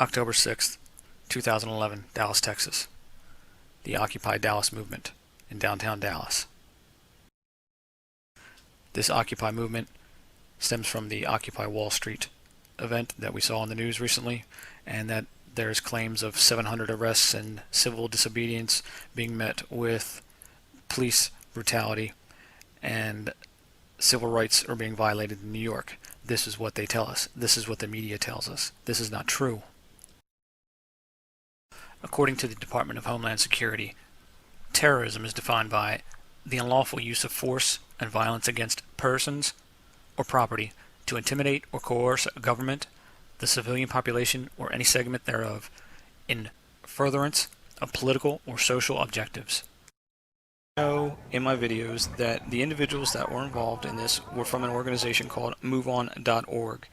October 6th, 2011, Dallas, Texas. The Occupy Dallas movement in downtown Dallas. This Occupy movement stems from the Occupy Wall Street event that we saw in the news recently, and that there's claims of 700 arrests and civil disobedience being met with police brutality, and civil rights are being violated in New York. This is what they tell us. This is what the media tells us. This is not true. According to the Department of Homeland Security, terrorism is defined by the unlawful use of force and violence against persons or property to intimidate or coerce a government, the civilian population, or any segment thereof in furtherance of political or social objectives. I know in my videos that the individuals that were involved in this were from an organization called MoveOn.org.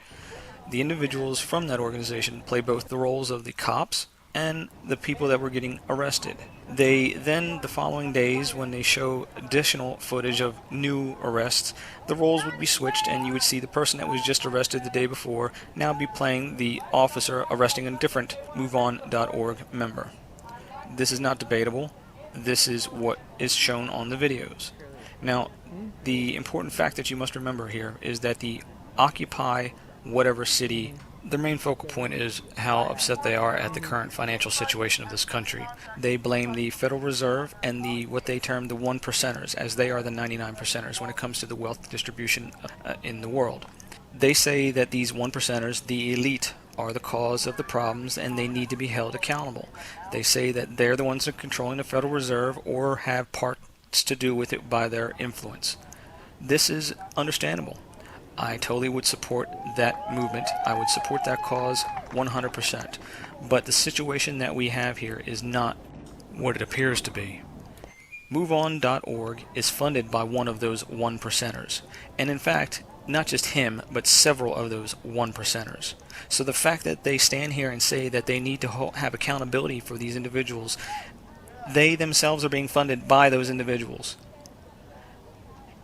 The individuals from that organization play both the roles of the cops and the people that were getting arrested. They then, the following days, when they show additional footage of new arrests, the roles would be switched and you would see the person that was just arrested the day before now be playing the officer arresting a different MoveOn.org member. This is not debatable. This is what is shown on the videos. Now, the important fact that you must remember here is that the Occupy whatever city, their main focal point is how upset they are at the current financial situation of this country. They blame the Federal Reserve and what they term the 1%ers, as they are the 99%ers when it comes to the wealth distribution in the world. They say that these 1%ers, the elite, are the cause of the problems and they need to be held accountable. They say that they're the ones that are controlling the Federal Reserve or have parts to do with it by their influence. This is understandable. I totally would support that movement. I would support that cause 100%. But the situation that we have here is not what it appears to be. MoveOn.org is funded by one of those 1%ers. And in fact, not just him, but several of those 1%ers. So the fact that they stand here and say that they need to have accountability for these individuals, they themselves are being funded by those individuals.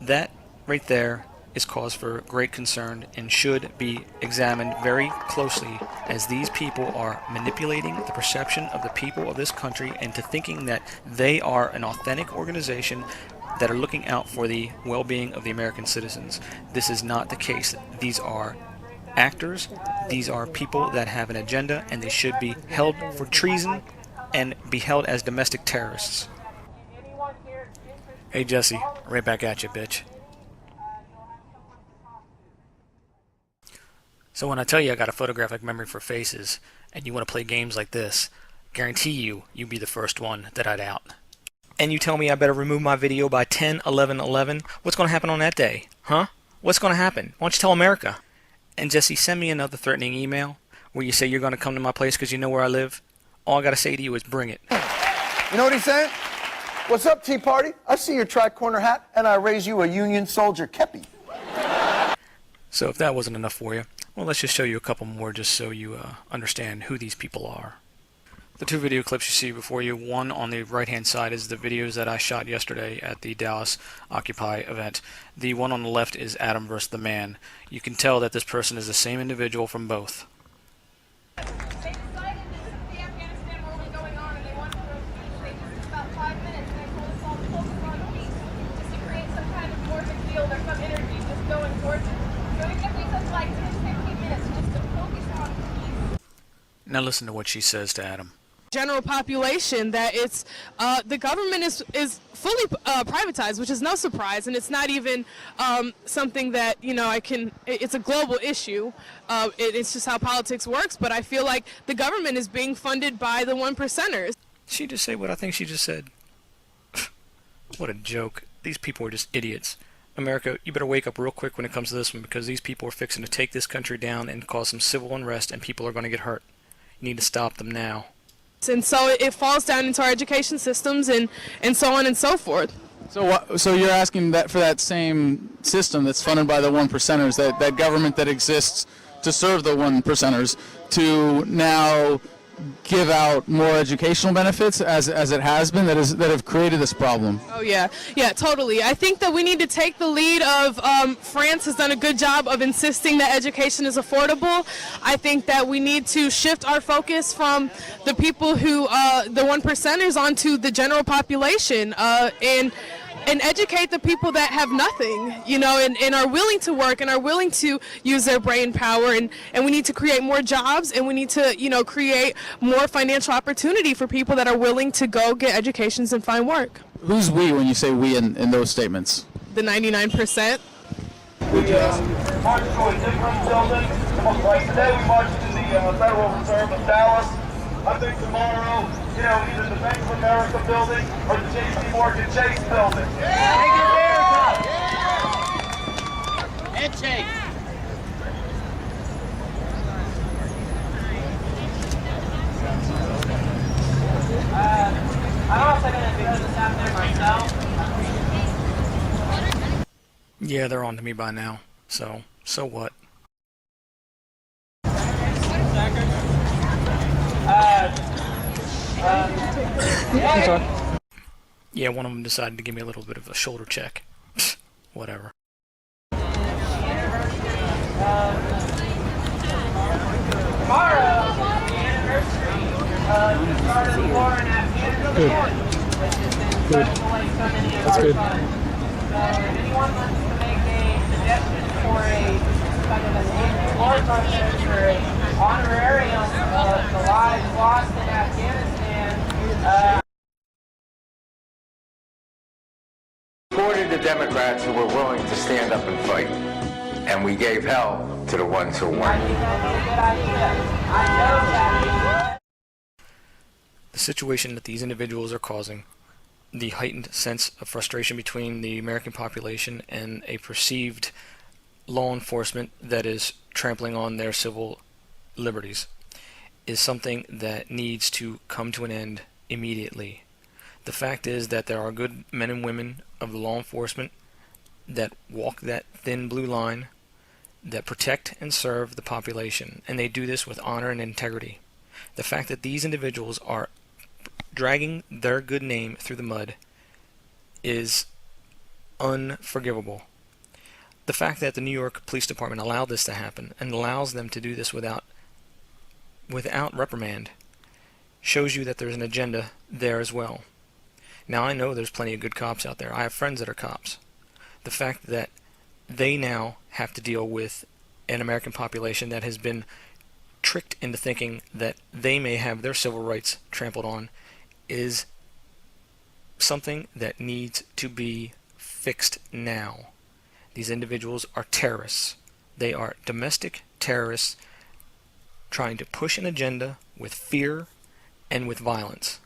That right there is cause for great concern and should be examined very closely, as these people are manipulating the perception of the people of this country into thinking that they are an authentic organization that are looking out for the well-being of the American citizens. This is not the case. These are actors. These are people that have an agenda, and they should be held for treason and be held as domestic terrorists. Hey Jesse, right back at you, bitch. So when I tell you I got a photographic memory for faces, and you want to play games like this, guarantee you'd be the first one that I'd out. And you tell me I better remove my video by 10/11/11, what's going to happen on that day? Huh? What's going to happen? Why don't you tell America? And Jesse, send me another threatening email where you say you're going to come to my place because you know where I live. All I got to say to you is bring it. You know what he's saying? What's up, Tea Party? I see your tri-corner hat, and I raise you a Union soldier kepi. So if that wasn't enough for you, well, let's just show you a couple more just so you understand who these people are. The two video clips you see before you, one on the right-hand side is the videos that I shot yesterday at the Dallas Occupy event. The one on the left is Adam vs. the Man. You can tell that this person is the same individual from both. They decided this is the Afghanistan war was going on and they wanted to throw speech. They just about 5 minutes and they told us all to focus on peace, just to create some kind of morphic field or some energy just going towards it. So it took us like 10-15 minutes just to focus on peace. Now listen to what she says to Adam. General population that it's the government is fully privatized, which is no surprise, and it's not even something that it's a global issue. It's just how politics works. But I feel like the government is being funded by the 1%ers. She just said what I think she just said. What a joke. These people are just idiots. America, you better wake up real quick when it comes to this one, because these people are fixing to take this country down and cause some civil unrest, and people are going to get hurt. You need to stop them now. And so it falls down into our education systems and so on and so forth. So you're asking that for that same system that's funded by the 1%ers, that government that exists to serve the 1%ers, to now give out more educational benefits as it has been that have created this problem. Oh yeah, totally. I think that we need to take the lead of France has done a good job of insisting that education is affordable. I think that we need to shift our focus from the people who, the 1%ers, onto the general population, and educate the people that have nothing, and are willing to work and are willing to use their brain power, and we need to create more jobs, and we need to, create more financial opportunity for people that are willing to go get educations and find work. Who's we when you say we in those statements? The 99%. We marched to a different building. Like today we marched to the Federal Reserve of Dallas. I think tomorrow, either the Bank of America building or the J.P. Morgan Chase building. Make America! Handshake! I'm also going to because it's out there myself. Yeah, they're on to me by now. So what? Yeah, one of them decided to give me a little bit of a shoulder check. Whatever. Tomorrow, the anniversary of the start of the war in Afghanistan, which has been such a waste so many of our funds. So if anyone wants to make a suggestion for a kind of an war function or an honorarium of the lives lost in Afghanistan, supported the Democrats who were willing to stand up and fight, and we gave hell to the ones who I weren't. think that's a good idea. I know that. The situation that these individuals are causing, the heightened sense of frustration between the American population and a perceived law enforcement that is trampling on their civil liberties, is something that needs to come to an end immediately. The fact is that there are good men and women of the law enforcement that walk that thin blue line, that protect and serve the population, and they do this with honor and integrity. The fact that these individuals are dragging their good name through the mud is unforgivable. The fact that the New York Police Department allowed this to happen and allows them to do this without reprimand shows you that there's an agenda there as well. Now, I know there's plenty of good cops out there. I have friends that are cops. The fact that they now have to deal with an American population that has been tricked into thinking that they may have their civil rights trampled on is something that needs to be fixed now. These individuals are terrorists. They are domestic terrorists trying to push an agenda with fear and with violence.